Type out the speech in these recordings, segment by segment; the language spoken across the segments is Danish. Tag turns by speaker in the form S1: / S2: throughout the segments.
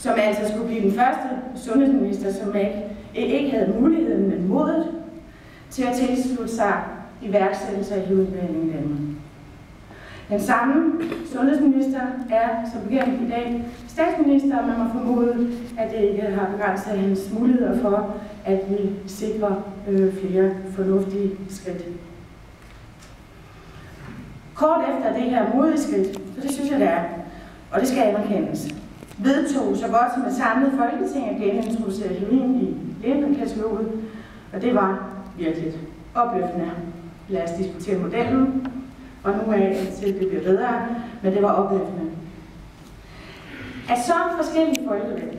S1: som altså skulle blive den første sundhedsminister, som ikke havde muligheden, men modet til at tilslutte sig iværksættelse af heroinbehandling i Danmark. Den samme sundhedsminister er som bekendt i dag statsminister, og man må formode, at det ikke har begrænset hans muligheder for, at vi sikrer flere fornuftige skridt. Kort efter det her modige skridt, for det synes jeg det er, og det skal anerkendes, vedtog så godt som et samlet Folketing at genintroducere heroin i lægemiddelkataloget, og det var virkelig opløftende. Lad os diskutere modellen, og nu af til det bliver bedre, men det var opløftende. At så forskellige folkevalgte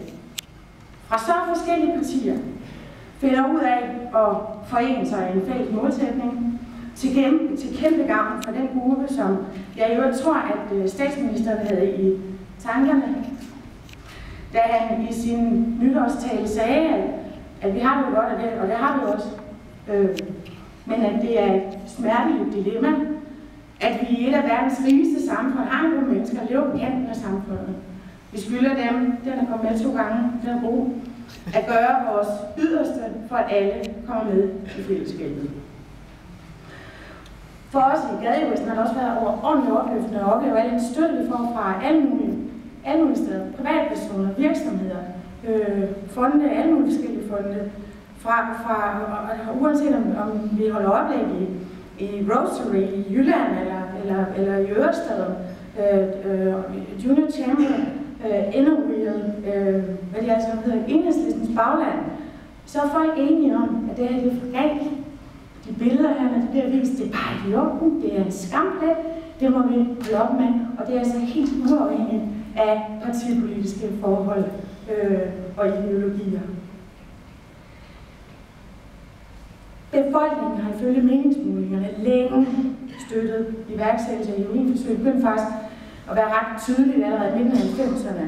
S1: fra så forskellige partier finder ud af at forene sig i en fælles målsætning til kæmpe gavn for den gruppe, som jeg i øvrigt tror, at statsministeren havde i tankerne, da han i sin nytårstale sagde, at vi har det jo godt af det, og det har vi også, men at det er et smerteligt dilemma, at vi i et af verdens rigeste samfund har en gruppe mennesker, der lever på kanten af samfundet. Vi skylder dem, den er kommet med 2 gange, den er god, at gøre vores yderste for, at alle kommer med i fællesskabet. For os i Gadejuristen har det også været ordentligt opløftende at opleve al den støtte, vi får fra alle mulige steder, privatpersoner, virksomheder, fonde, alle mulige forskellige fonde, uanset om vi holder oplæg i Rotary i Jylland eller i Ørestaden, Junior Chamber, Innerwheel, hvad de altså hedder, Enhedslistens bagland, så er folk enige om, at det her det er for galt. De billeder her, når det bliver vist, det er bare idioten, det er en skamplet, det må vi holde op med, og det er altså helt uafhængigt af partipolitiske forhold og ideologier. Befolkningen har ifølge meningsmålingerne længe støttet iværksættelse af heroinforsøg. Det begyndte faktisk at være ret tydeligt allerede i midten af 90'erne.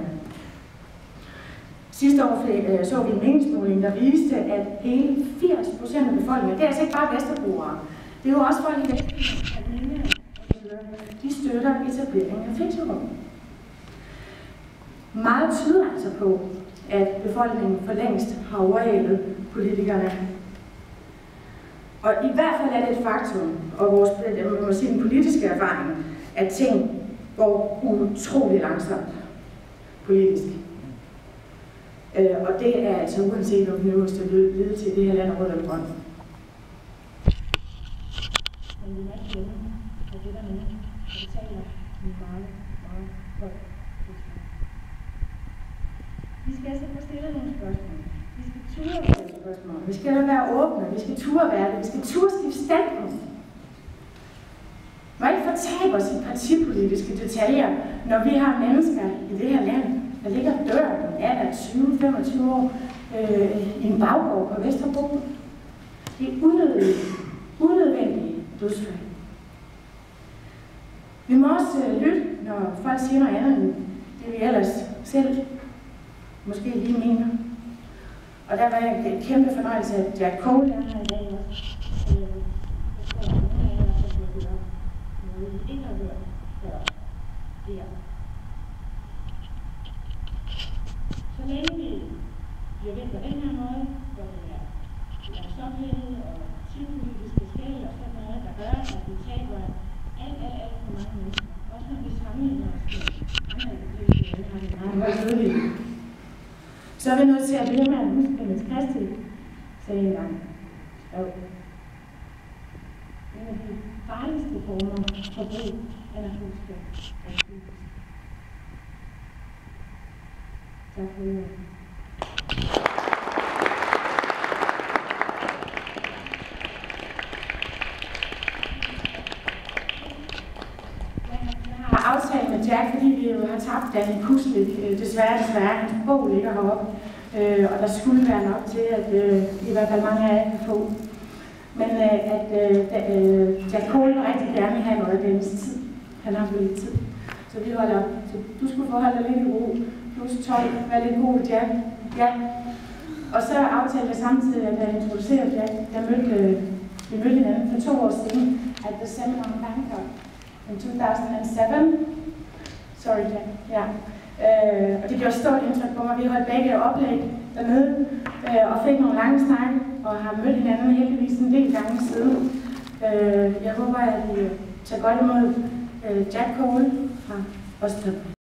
S1: Sidste år så vi en meningsmåling, der viste, at hele 80% af befolkningen, det er altså ikke bare Vesterboere, det er jo også folk i Vesterboere, de støtter etableringen af fixerum. Meget tyder altså på, at befolkningen for længst har overhalet politikerne. Og i hvert fald er det et faktum, og vores politiske erfaring, at ting går utrolig langsomt politisk. Og det er altså uanset om den øverste ledelse i det her land er rød eller grøn. Men vi må ikke glemme, at det der med, at vi taler meget, meget højt. Vi skal altså få stillet nogle spørgsmål. Vi skal ture stille spørgsmål. Vi skal være åbne. Vi skal ture være det. Vi skal ture skifte standpunkt. Vi må ikke fortabe os i partipolitiske detaljer, når vi har mennesker i det her land, der ligger dør i alder af 20-25 år i en baggård på Vesterbro. Det er unødvendige dødsfald. Vi må også lytte, når folk siger noget andet end det, vi ellers selv måske lige mener. Og der var en kæmpe fornøjelse, at Jack Cole er her i dag også. Så længe vi bliver ved på den her måde, hvor det er langsomhed og partipolitiske skel og sådan noget, der gør, at vi taber alt for mange mennesker. Også når vi sammenligner os med andre, så er vi nødt til at blive med at huske, at Niels Christi sagde engang, at en af de farligste former for brug af narkotika er psykisk. Tak for det. Jeg har aftalt med Jack, fordi vi jo har tabt Danny Kuslik, desværre, hans bog ligger heroppe, og der skulle være nok til, at i hvert fald mange af jer kan få. Men at Jack Cole rigtig gerne vil have noget af dens tid. Han har for lidt tid. Så vi holder, så du skulle forholde dig lidt i ro, plus 12, vær lidt god, Jack. Ja. Og så aftalte jeg samtidig, at jeg introducerede Jack. Vi mødte hinanden for 2 år siden at the Seminar Bangkok in 2007. So Sorry, Jack. Ja. Og det gjorde stort indtryk på mig. Vi holdt begge oplæg dernede og fik nogle lange snakke og har mødt hinanden heldigvis en del gange siden. Jeg håber, at I tager godt imod Jack Cole fra Østrig.